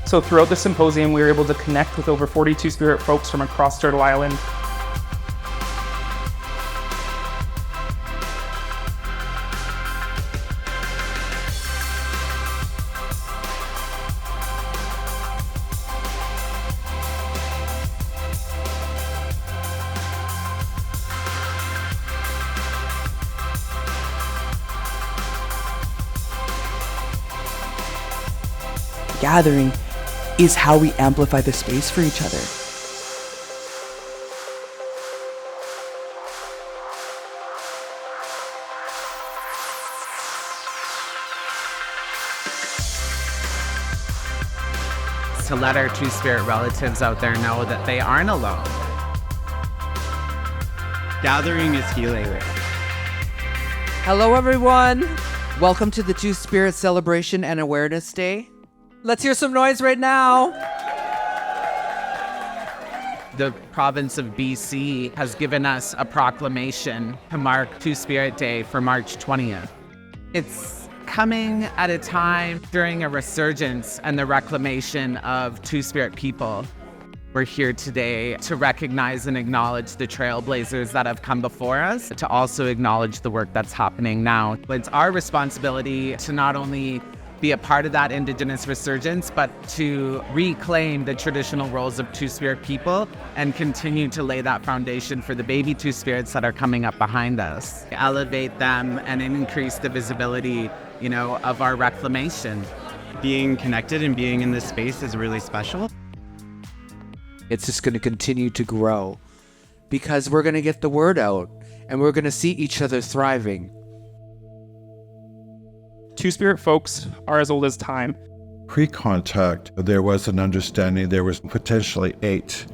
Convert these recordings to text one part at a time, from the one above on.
So throughout the symposium, we were able to connect with over 40 Two-Spirit folks from across Turtle Island. Gathering is how we amplify the space for each other. To let our Two-Spirit relatives out there know that they aren't alone. Gathering is healing. Hello, everyone. Welcome to the Two-Spirit Celebration and Awareness Day. Let's hear some noise right now. The province of BC has given us a proclamation to mark Two-Spirit Day for March 20th. It's coming at a time during a resurgence and the reclamation of Two-Spirit people. We're here today to recognize and acknowledge the trailblazers that have come before us, to also acknowledge the work that's happening now. It's our responsibility to not only be a part of that Indigenous resurgence, but to reclaim the traditional roles of Two-Spirit people and continue to lay that foundation for the baby Two-Spirits that are coming up behind us. Elevate them and increase the visibility, of our reclamation. Being connected and being in this space is really special. It's just going to continue to grow because we're going to get the word out and we're going to see each other thriving. Two-Spirit folks are as old as time. Pre-contact, there was an understanding there was potentially 8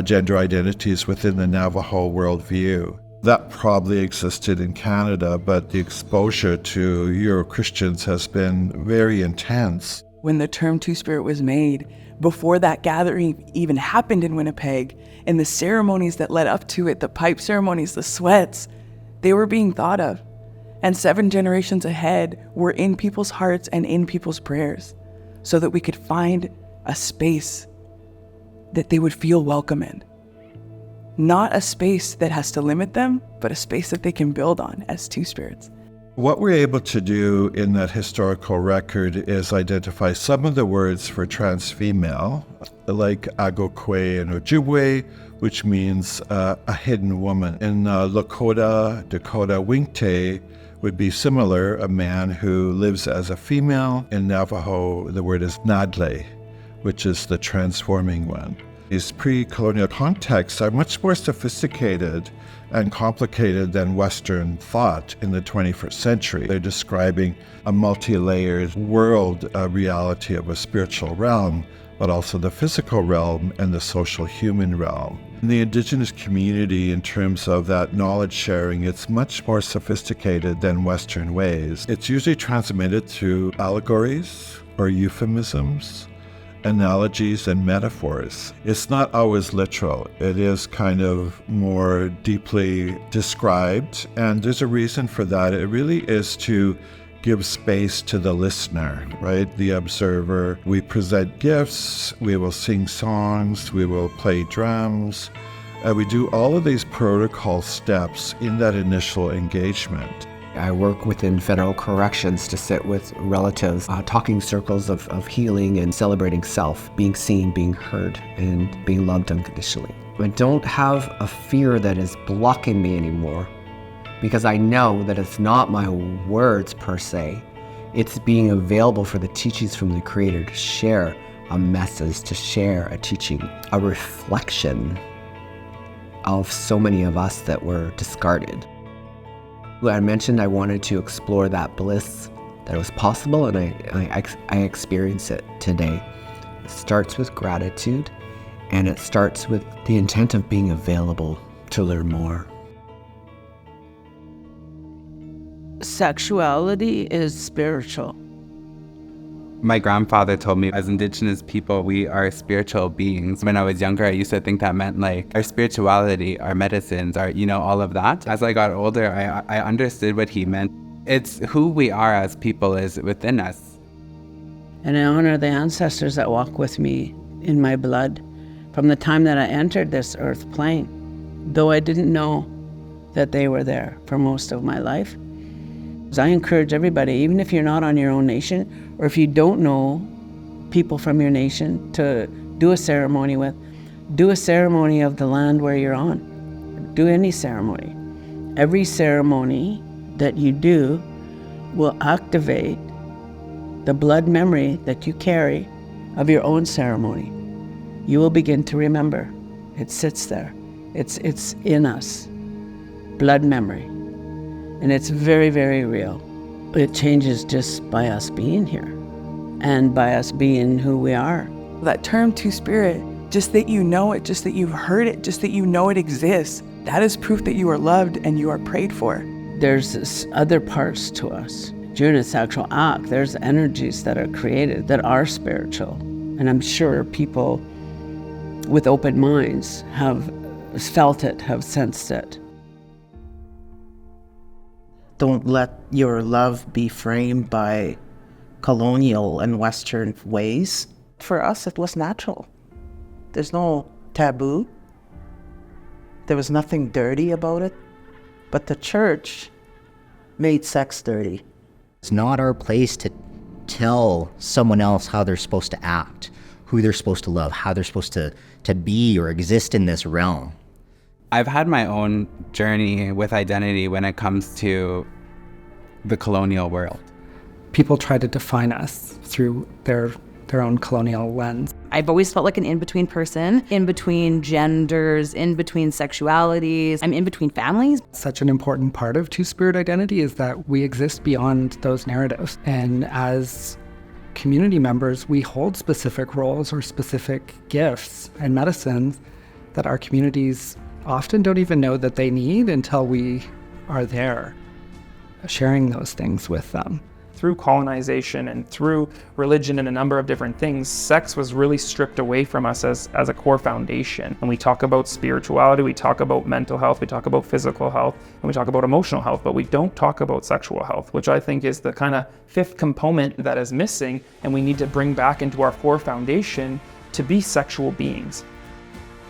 gender identities within the Navajo worldview. That probably existed in Canada, but the exposure to Euro-Christians has been very intense. When the term Two-Spirit was made, before that gathering even happened in Winnipeg, and the ceremonies that led up to it, the pipe ceremonies, the sweats, they were being thought of. And 7 generations ahead were in people's hearts and in people's prayers so that we could find a space that they would feel welcome in. Not a space that has to limit them, but a space that they can build on as Two-Spirits. What we're able to do in that historical record is identify some of the words for trans female, like agokwe and ojibwe, which means a hidden woman. In Lakota, Dakota, Winkte would be similar, a man who lives as a female. In Navajo, the word is nadle, which is the transforming one. These pre-colonial contexts are much more sophisticated and complicated than Western thought in the 21st century. They're describing a multi-layered world, a reality of a spiritual realm, but also the physical realm and the social human realm. In the Indigenous community, in terms of that knowledge sharing, it's much more sophisticated than Western ways. It's usually transmitted through allegories or euphemisms, analogies and metaphors. It's not always literal. It is kind of more deeply described, and there's a reason for that. It really is to give space to the listener, right? The observer. We present gifts, we will sing songs, we will play drums. We do all of these protocol steps in that initial engagement. I work within federal corrections to sit with relatives, talking circles of healing and celebrating self, being seen, being heard, and being loved unconditionally. I don't have a fear that is blocking me anymore because I know that it's not my words per se. It's being available for the teachings from the Creator to share a message, to share a teaching, a reflection of so many of us that were discarded. I mentioned I wanted to explore that bliss that was possible, and I experience it today. It starts with gratitude, and it starts with the intent of being available to learn more. Sexuality is spiritual. My grandfather told me as Indigenous people, we are spiritual beings. When I was younger, I used to think that meant like our spirituality, our medicines, our, all of that. As I got older, I understood what he meant. It's who we are as people is within us. And I honor the ancestors that walk with me in my blood from the time that I entered this earth plane, though I didn't know that they were there for most of my life. I encourage everybody, even if you're not on your own nation, or if you don't know people from your nation to do a ceremony with, do a ceremony of the land where you're on. Do any ceremony. Every ceremony that you do will activate the blood memory that you carry of your own ceremony. You will begin to remember. It sits there. It's in us. Blood memory. And it's very, very real. It changes just by us being here and by us being who we are. That term Two-Spirit, just that you know it, just that you've heard it, just that you know it exists, that is proof that you are loved and you are prayed for. There's this other parts to us. During a sexual act, there's energies that are created that are spiritual. And I'm sure people with open minds have felt it, have sensed it. Don't let your love be framed by colonial and Western ways. For us, it was natural. There's no taboo. There was nothing dirty about it. But the church made sex dirty. It's not our place to tell someone else how they're supposed to act, who they're supposed to love, how they're supposed to be or exist in this realm. I've had my own journey with identity when it comes to the colonial world. People try to define us through their own colonial lens. I've always felt like an in-between person, in between genders, in between sexualities. I'm in between families. Such an important part of Two-Spirit identity is that we exist beyond those narratives. And as community members, we hold specific roles or specific gifts and medicines that our communities often don't even know that they need until we are there, sharing those things with them. Through colonization and through religion and a number of different things, sex was really stripped away from us as a core foundation. And we talk about spirituality, we talk about mental health, we talk about physical health, and we talk about emotional health, but we don't talk about sexual health, which I think is the kind of fifth component that is missing, and we need to bring back into our core foundation to be sexual beings.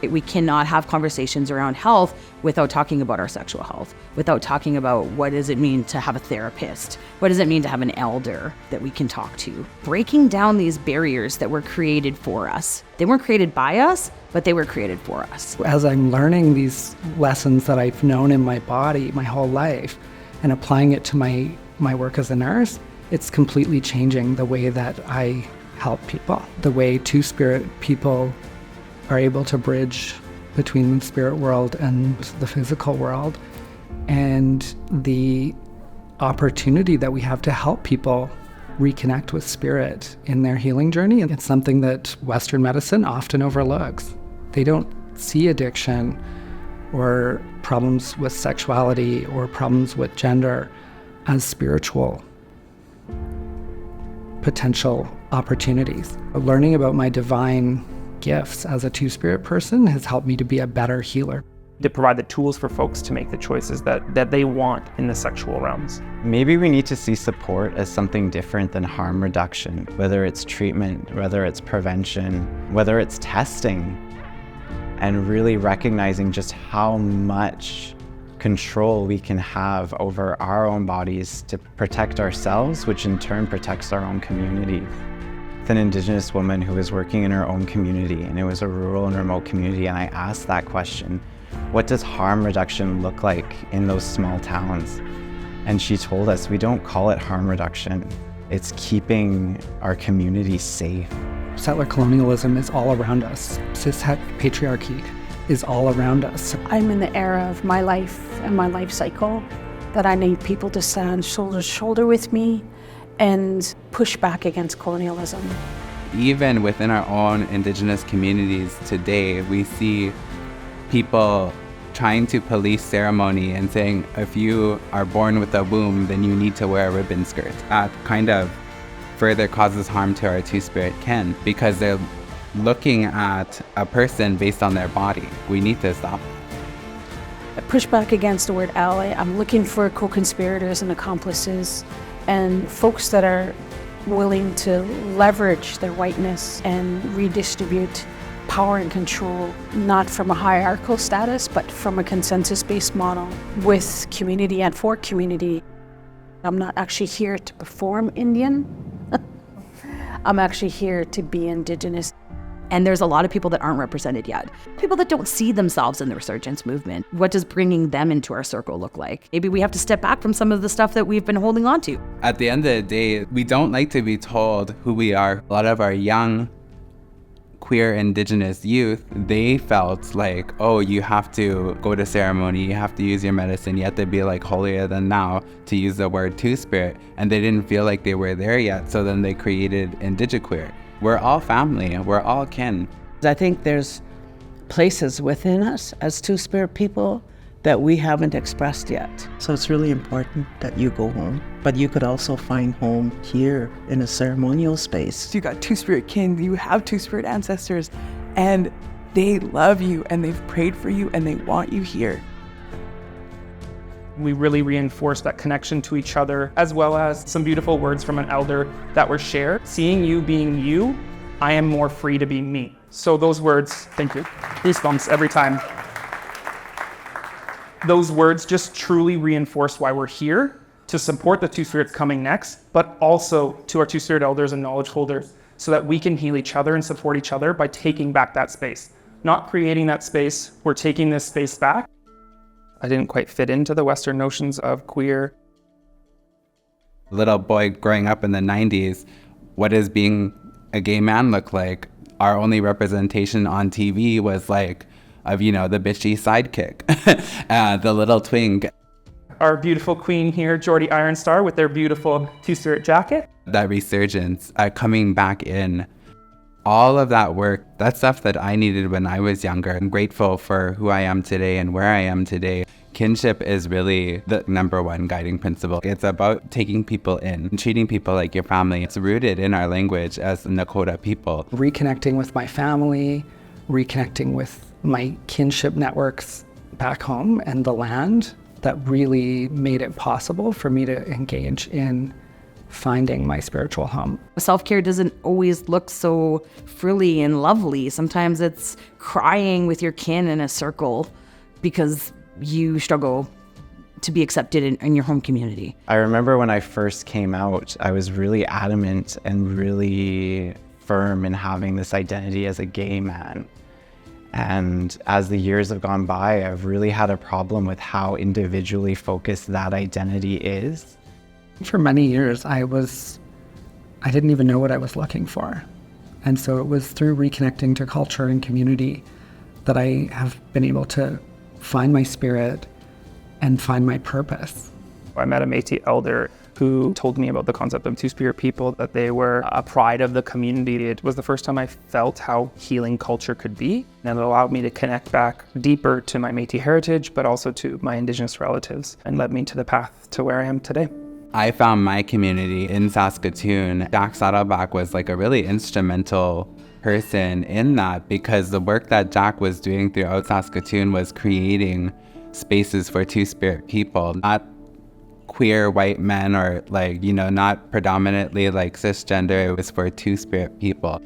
We cannot have conversations around health without talking about our sexual health, without talking about what does it mean to have a therapist, what does it mean to have an elder that we can talk to. Breaking down these barriers that were created for us. They weren't created by us, but they were created for us. As I'm learning these lessons that I've known in my body my whole life and applying it to my work as a nurse, it's completely changing the way that I help people, the way Two-Spirit people are able to bridge between the spirit world and the physical world, and the opportunity that we have to help people reconnect with spirit in their healing journey. And it's something that Western medicine often overlooks. They don't see addiction or problems with sexuality or problems with gender as spiritual potential opportunities. Learning about my divine gifts as a Two-Spirit person has helped me to be a better healer. To provide the tools for folks to make the choices that they want in the sexual realms. Maybe we need to see support as something different than harm reduction, whether it's treatment, whether it's prevention, whether it's testing, and really recognizing just how much control we can have over our own bodies to protect ourselves, which in turn protects our own community. An Indigenous woman who was working in her own community, and it was a rural and remote community, and I asked that question, what does harm reduction look like in those small towns? And she told us, we don't call it harm reduction, it's keeping our community safe. Settler colonialism is all around us. Cis-het patriarchy is all around us. I'm in the era of my life and my life cycle that I need people to stand shoulder to shoulder with me and push back against colonialism. Even within our own Indigenous communities today, we see people trying to police ceremony and saying, if you are born with a womb, then you need to wear a ribbon skirt. That kind of further causes harm to our Two-Spirit kin because they're looking at a person based on their body. We need to stop. I push back against the word ally. I'm looking for co-conspirators and accomplices and folks that are willing to leverage their whiteness and redistribute power and control, not from a hierarchical status, but from a consensus-based model with community and for community. I'm not actually here to perform Indian. I'm actually here to be Indigenous. And there's a lot of people that aren't represented yet. People that don't see themselves in the Resurgence movement. What does bringing them into our circle look like? Maybe we have to step back from some of the stuff that we've been holding on to. At the end of the day, we don't like to be told who we are. A lot of our young queer Indigenous youth, they felt like, oh, you have to go to ceremony, you have to use your medicine, you have to be like holier than thou, to use the word Two-Spirit. And they didn't feel like they were there yet, so then they created Indigiqueer. We're all family, we're all kin. I think there's places within us as Two-Spirit people that we haven't expressed yet. So it's really important that you go home, but you could also find home here in a ceremonial space. You got Two-Spirit kin, you have Two-Spirit ancestors, and they love you and they've prayed for you and they want you here. We really reinforced that connection to each other, as well as some beautiful words from an elder that were shared. Seeing you being you, I am more free to be me. So those words, thank you, goosebumps every time. Those words just truly reinforce why we're here, to support the Two-Spirits coming next, but also to our Two-Spirit elders and knowledge holders, so that we can heal each other and support each other by taking back that space. Not creating that space, we're taking this space back. I didn't quite fit into the Western notions of queer. Little boy growing up in the 90s, what does being a gay man look like? Our only representation on TV was like, of, you know, the bitchy sidekick, the little twink. Our beautiful queen here, Geordie Ironstar, with their beautiful Two-Spirit jacket. That resurgence, coming back in. All of that work, that's stuff that I needed when I was younger. I'm grateful for who I am today and where I am today. Kinship is really the number one guiding principle. It's about taking people in and treating people like your family. It's rooted in our language as Nakota people. Reconnecting with my family, reconnecting with my kinship networks back home and the land, that really made it possible for me to engage in finding my spiritual home. Self-care doesn't always look so frilly and lovely. Sometimes it's crying with your kin in a circle because you struggle to be accepted in your home community. I remember when I first came out, I was really adamant and really firm in having this identity as a gay man. And as the years have gone by, I've really had a problem with how individually focused that identity is. For many years, I didn't even know what I was looking for. And so it was through reconnecting to culture and community that I have been able to find my spirit and find my purpose. I met a Métis elder who told me about the concept of Two-Spirit people, that they were a pride of the community. It was the first time I felt how healing culture could be. And it allowed me to connect back deeper to my Métis heritage, but also to my Indigenous relatives, and led me to the path to where I am today. I found my community in Saskatoon. Jack Saddleback was like a really instrumental person in that, because the work that Jack was doing throughout Saskatoon was creating spaces for Two-Spirit people, not queer white men or like, you know, not predominantly like cisgender. It was for Two-Spirit people.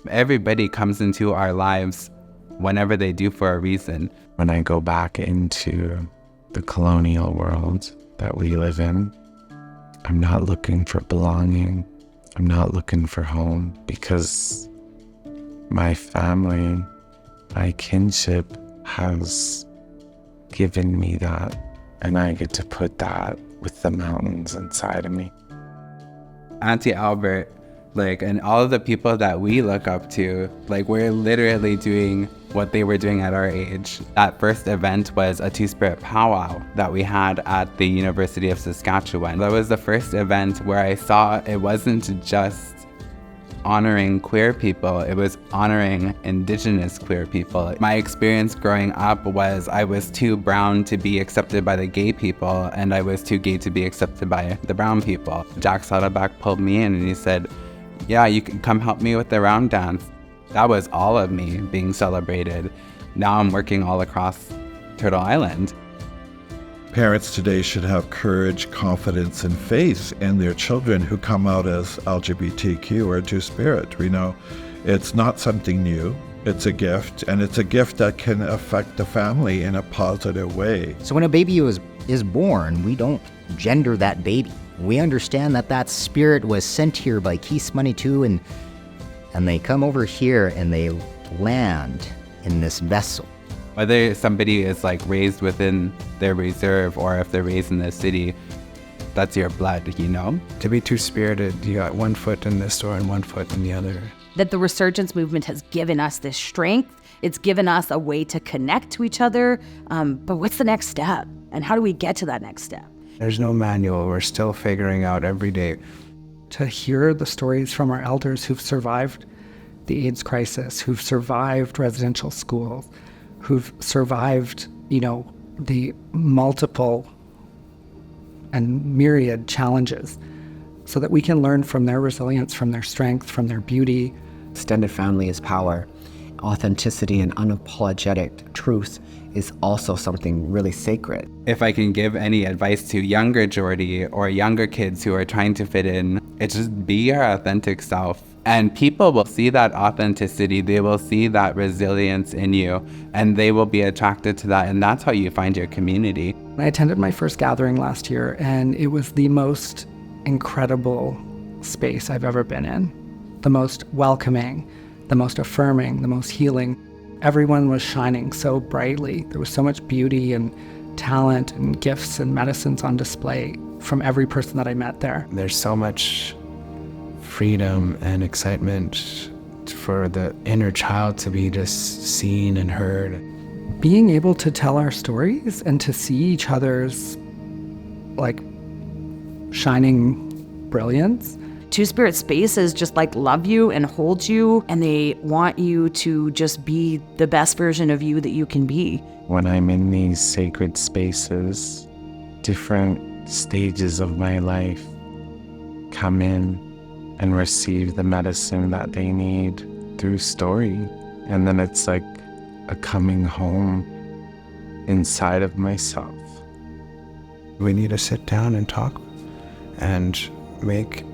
Everybody comes into our lives whenever they do for a reason. When I go back into the colonial world that we live in, I'm not looking for belonging. I'm not looking for home, because my family, my kinship has given me that, and I get to put that with the mountains inside of me. Auntie Albert, like, and all of the people that we look up to, like, we're literally doing what they were doing at our age. That first event was a Two-Spirit powwow that we had at the University of Saskatchewan. That was the first event where I saw it wasn't just honoring queer people, it was honoring Indigenous queer people. My experience growing up was I was too brown to be accepted by the gay people, and I was too gay to be accepted by the brown people. Jack Saddleback pulled me in and he said, yeah, you can come help me with the round dance. That was all of me being celebrated. Now I'm working all across Turtle Island. Parents today should have courage, confidence, and faith in their children who come out as LGBTQ or Two-Spirit. We know it's not something new. It's a gift, and it's a gift that can affect the family in a positive way. So when a baby is born, we don't gender that baby. We understand that that spirit was sent here by Keith Manitou, and they come over here and they land in this vessel. Whether somebody is like raised within their reserve or if they're raised in the city, that's your blood, you know? To be two-spirited, you got one foot in this door and one foot in the other. That the Resurgence movement has given us this strength. It's given us a way to connect to each other. But what's the next step? And how do we get to that next step? There's no manual. We're still figuring out every day. To hear the stories from our elders who've survived the AIDS crisis, who've survived residential schools, who've survived, the multiple and myriad challenges, so that we can learn from their resilience, from their strength, from their beauty. Extended family is power. Authenticity and unapologetic truth is also something really sacred. If I can give any advice to younger Jordy or younger kids who are trying to fit in, it's just be your authentic self. And people will see that authenticity, they will see that resilience in you, and they will be attracted to that, and that's how you find your community. I attended my first gathering last year, and it was the most incredible space I've ever been in. The most welcoming, the most affirming, the most healing. Everyone was shining so brightly. There was so much beauty and talent and gifts and medicines on display from every person that I met there. There's so much freedom and excitement for the inner child to be just seen and heard. Being able to tell our stories and to see each other's shining brilliance. Two-Spirit spaces just love you and hold you, and they want you to just be the best version of you that you can be. When I'm in these sacred spaces, different stages of my life come in and receive the medicine that they need through story. And then it's like a coming home inside of myself. We need to sit down and talk and make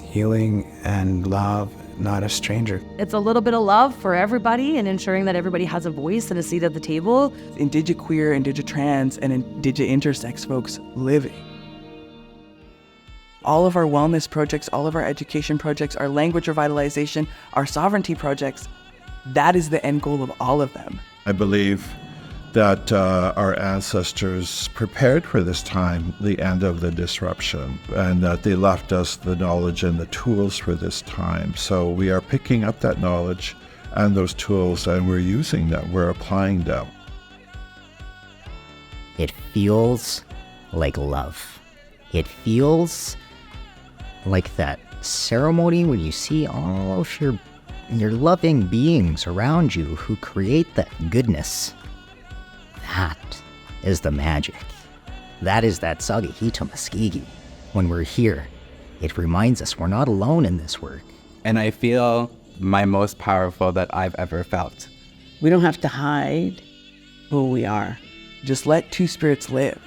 healing and love not a stranger. It's a little bit of love for everybody and ensuring that everybody has a voice and a seat at the table. Indigiqueer, Indigitrans, and Indigintersex folks living. All of our wellness projects, all of our education projects, our language revitalization, our sovereignty projects, that is the end goal of all of them. I believe that our ancestors prepared for this time, the end of the disruption, and that they left us the knowledge and the tools for this time. So we are picking up that knowledge and those tools, and we're using them, we're applying them. It feels like love. It feels like that ceremony when you see all of your loving beings around you who create that goodness. That is the magic. That is that Sagihito Muskegee. When we're here, it reminds us we're not alone in this work. And I feel my most powerful that I've ever felt. We don't have to hide who we are. Just let two spirits live.